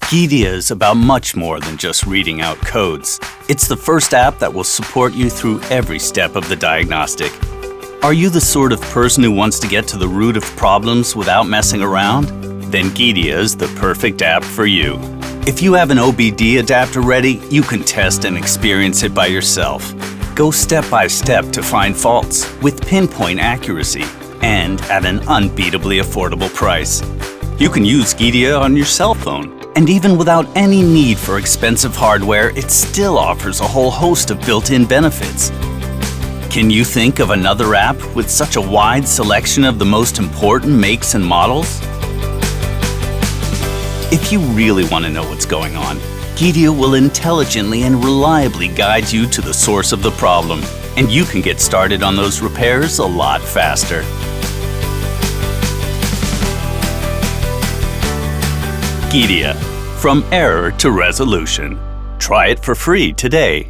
GuiDia is about much more than just reading out codes. It's the first app that will support you through every step of the diagnostic. Are you the sort of person who wants to get to the root of problems without messing around? Then GuiDia is the perfect app for you. If you have an OBD adapter ready, you can test and experience it by yourself. Go step by step to find faults with pinpoint accuracy and at an unbeatably affordable price. You can use GuiDia on your cell phone. And even without any need for expensive hardware, it still offers a whole host of built-in benefits. Can you think of another app with such a wide selection of the most important makes and models? If you really want to know what's going on, GuiDia will intelligently and reliably guide you to the source of the problem, and you can get started on those repairs a lot faster. GuiDia, from error to resolution. Try it for free today.